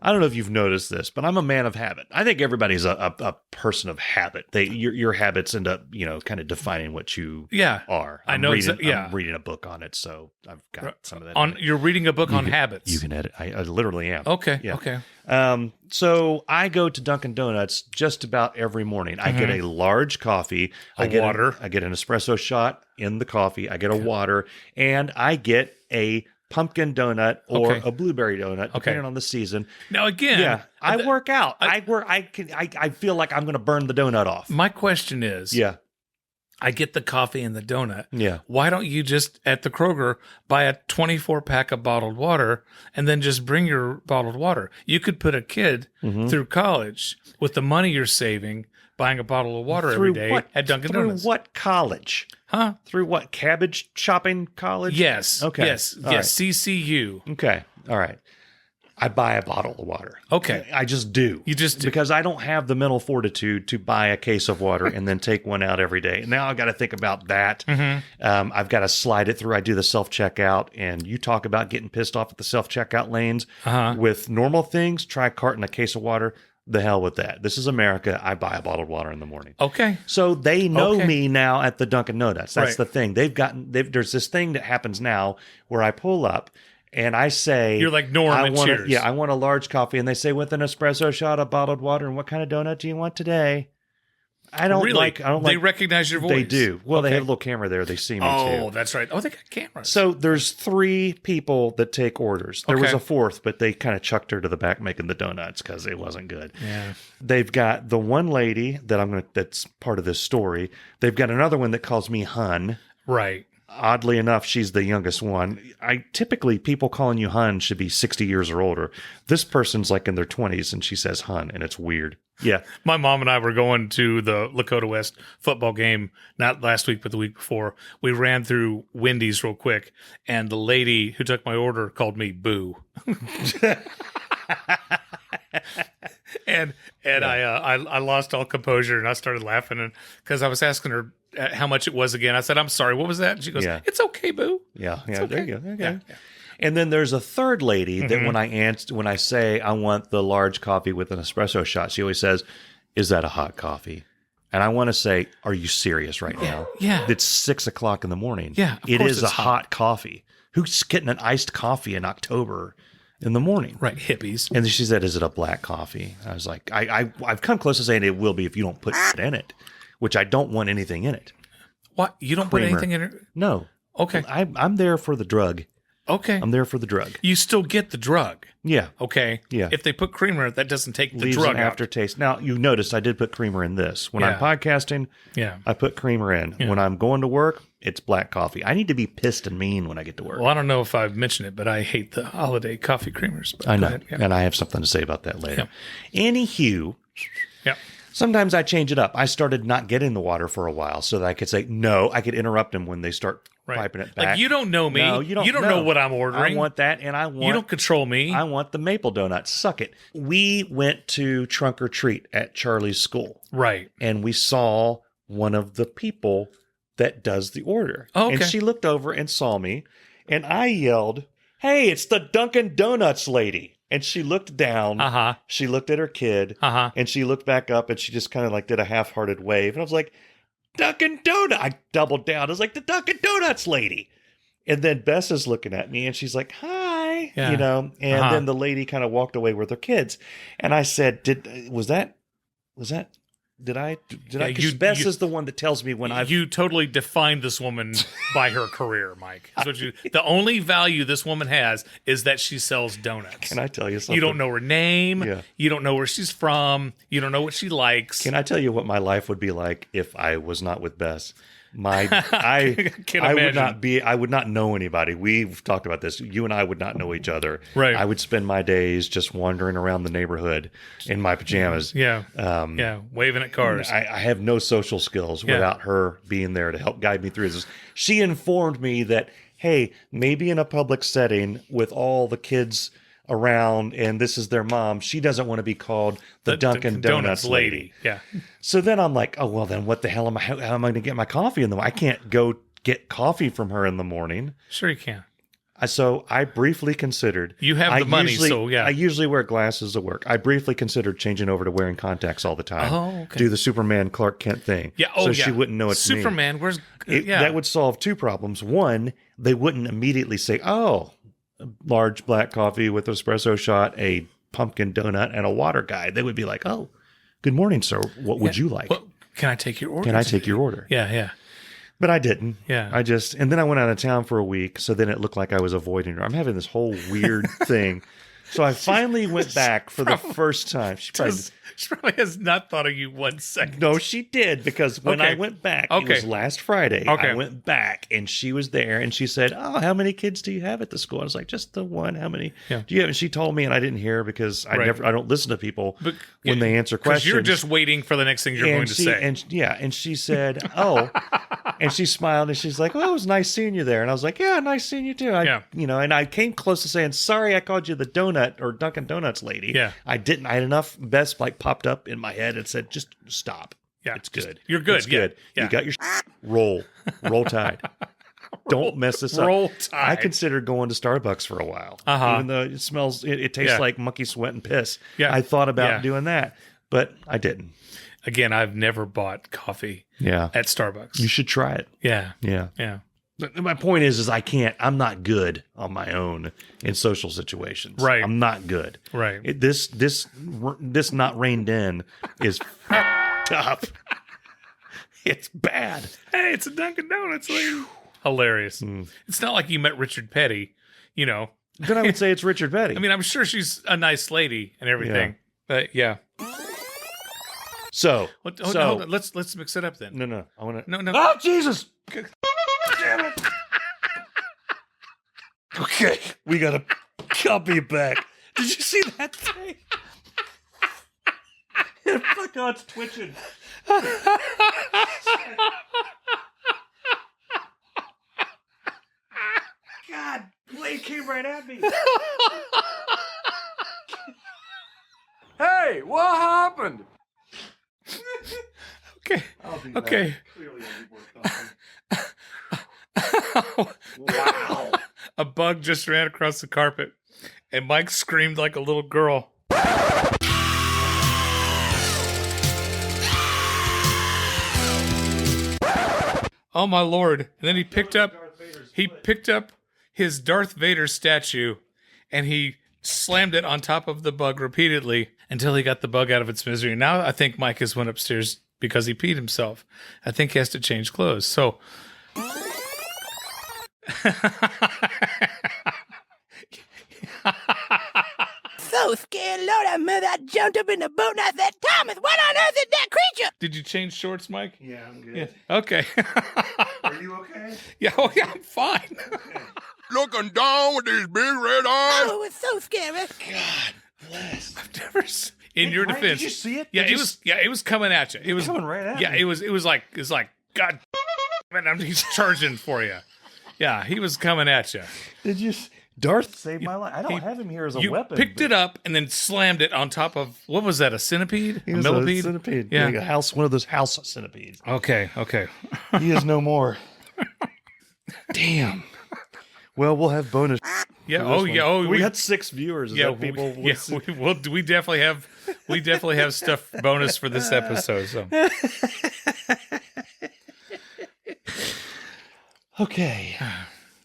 I don't know if you've noticed this, but I'm a man of habit. I think everybody's a person of habit. Your habits end up, kind of defining what you are. I know. I'm reading a book on it, so I've got some of that. You're reading a book on habits. You can edit. I literally am. Okay. Yeah. Okay. So I go to Dunkin Donuts just about every morning. I get a large coffee. I get water. I get an espresso shot in the coffee. I get a water, and I get a pumpkin donut or a blueberry donut, depending on the season. Now again, I work out. I feel like I'm going to burn the donut off. My question is, I get the coffee and the donut. Yeah. Why don't you just at the Kroger buy a 24-pack of bottled water and then just bring your bottled water? You could put a kid through college with the money you're saving buying a bottle of water every day at Dunkin' Donuts. Through what college? Huh? Through what? Cabbage shopping college? Yes. Okay. Yes. All yes. Right. CCU. Okay. All right. I buy a bottle of water. Okay. I just do. You just do. Because I don't have the mental fortitude to buy a case of water and then take one out every day. Now I've got to think about that. I've got to slide it through. I do the self-checkout, and you talk about getting pissed off at the self-checkout lanes. With normal things, try carting a case of water. The hell with that. This is America. I buy a bottled water in the morning. Okay. So they know me now at the Dunkin' Donuts. That's the thing. There's this thing that happens now where I pull up and I say, you're like Norm Cheers. I want a large coffee. And they say, with an espresso shot of bottled water. And what kind of donut do you want today? I don't like. They recognize your voice. They do. Well, they have a little camera there. They see me too. Oh, that's right. Oh, they got cameras. So there's 3 people that take orders. There was a 4th, but they kind of chucked her to the back making the donuts because it wasn't good. Yeah. They've got the one lady that's part of this story. They've got another one that calls me Hun. Right. Oddly enough, she's the youngest one. Typically, people calling you Hun should be 60 years or older. This person's like in their 20s, and she says Hun, and it's weird. Yeah. My mom and I were going to the Lakota West football game, not last week, but the week before. We ran through Wendy's real quick, and the lady who took my order called me Boo. and I lost all composure, and I started laughing because I was asking her how much it was again. I said, I'm sorry, what was that? And she goes, it's okay, Boo. Yeah, okay. There you go. Okay. Yeah. And then there's a third lady that when I say I want the large coffee with an espresso shot, she always says, is that a hot coffee? And I want to say, are you serious right now? Yeah. It's 6 o'clock in the morning. Yeah. It is a hot coffee. Who's getting an iced coffee in October in the morning? Right. Hippies. And then she said, is it a black coffee? I was like, I've come close to saying it will be if you don't put it in it, which I don't want anything in it. What? You don't put anything in it? No. Okay. I'm there for the drug. Okay. I'm there for the drug. You still get the drug. Yeah. Okay. Yeah. If they put creamer in it, that doesn't take the Leaves drug an aftertaste. Now, you noticed I did put creamer in this. When I'm podcasting, I put creamer in. Yeah. When I'm going to work, it's black coffee. I need to be pissed and mean when I get to work. Well, I don't know if I've mentioned it, but I hate the holiday coffee creamers. I know. And I have something to say about that later. Yeah. Anywho. Yeah. Sometimes I change it up. I started not getting the water for a while so that I could say, no, I could interrupt them when they start piping it back. Like, you don't know me. No, you don't know what I'm ordering. I want that, and you don't control me. I want the maple donut. Suck it. We went to trunk or treat at Charlie's school. Right. And we saw one of the people that does the order. Oh, okay. And she looked over and saw me, and I yelled, hey, it's the Dunkin' Donuts lady. And she looked down, she looked at her kid, and she looked back up, and she just kind of like did a half-hearted wave. And I was like, Dunkin' Donut. I doubled down. I was like, the Dunkin' Donuts lady. And then Bess is looking at me, and she's like, hi, and then the lady kind of walked away with her kids. And I said, because Bess is the one that tells me when You totally defined this woman by her career, Mike. The only value this woman has is that she sells donuts. Can I tell you something? You don't know her name. Yeah. You don't know where she's from. You don't know what she likes. Can I tell you what my life would be like if I was not with Bess? I would not know anybody. We've talked about this. You and I would not know each other. Right. I would spend my days just wandering around the neighborhood in my pajamas. Yeah. Waving at cars. I have no social skills without her being there to help guide me through this. She informed me that, hey, maybe in a public setting with all the kids around and this is their mom, she doesn't want to be called the Dunkin' Donuts lady. Yeah. So then I'm like, oh, well, then what the hell how am I going to get my coffee in the morning? I can't go get coffee from her in the morning. Sure you can. So I briefly considered. You have the money, so yeah. I usually wear glasses to work. I briefly considered changing over to wearing contacts all the time. Oh, okay. Do the Superman Clark Kent thing. Yeah. So she wouldn't know it's Superman. me. Where's That would solve two problems. One, they wouldn't immediately say, "Oh, a large black coffee with an espresso shot, a pumpkin donut, and a water guy." They would be like, "Oh, good morning, sir. What would you like? Well, can I take your order? Can I take your order?" Yeah. But I didn't. Yeah. And then I went out of town for a week, so then it looked like I was avoiding her. I'm having this whole weird thing. So I finally went back for the first time. She probably has not thought of you 1 second. No, she did, because when I went back, it was last Friday. I went back and she was there and she said, "Oh, how many kids do you have at the school?" I was like, "Just the one. How many do you have?" And she told me, and I didn't hear because I don't listen to people when they answer questions. You're just waiting for the next thing you're going to say. And she said, "Oh," and she smiled and she's like, "Oh, it was nice seeing you there." And I was like, "Yeah, nice seeing you too." And I came close to saying, "Sorry, I called you the donut or Dunkin Donuts lady." Yeah. I didn't. I had enough best popped up in my head and said, "Just stop. Yeah, it's good. You're good. It's good. Yeah. You got your roll tide. Don't mess this up." Roll Tide. I considered going to Starbucks for a while, even though it smells. It tastes like monkey sweat and piss. Yeah. I thought about doing that, but I didn't. Again, I've never bought coffee. At Starbucks. You should try it. Yeah. My point is I can't. I'm not good on my own in social situations. Right. I'm not good. Right. This not reined in is up. It's bad. Hey, it's a Dunkin' Donuts lady. Hilarious. It's not like you met Richard Petty, Then I would say it's Richard Petty. I mean, I'm sure she's a nice lady and everything, but yeah. So hold on. Let's mix it up then. No. I want to. No. Oh, Jesus! Damn it! Okay, we gotta. I'll be back. Did you see that thing? Oh God, it's twitching. God, blade came right at me. Hey, what happened? Okay. Okay. Wow. A bug just ran across the carpet, and Mike screamed like a little girl. Oh my Lord. And then he picked up his Darth Vader statue and he slammed it on top of the bug repeatedly until he got the bug out of its misery. Now I think Mike has went upstairs because he peed himself. I think he has to change clothes. So So scared, Lord, I mother, I jumped up in the boat and I said, "Thomas, what on earth is that creature?" Did you change shorts, Mike? Yeah, I'm good. Yeah. Okay. Are you okay? Yeah, I'm fine. Okay. Looking down with these big red eyes. Oh, it was so scary. God bless. I've never in your Right? defense. Did you see it? Yeah, it was coming at you. It was coming right at Yeah, me. it was like God, man, he's charging for you. Yeah, he was coming at you. Did you? Darth saved my life. I don't have him here as a weapon. You picked it up and then slammed it on top of, what was that, a centipede? He A was millipede? a centipede. Yeah. Like a house, one of those house centipedes. Okay. He is no more. Damn. Well, we'll have bonus. Yeah. for this one. Oh, we got 6 viewers. Is that people? We definitely have stuff bonus for this episode. So Okay.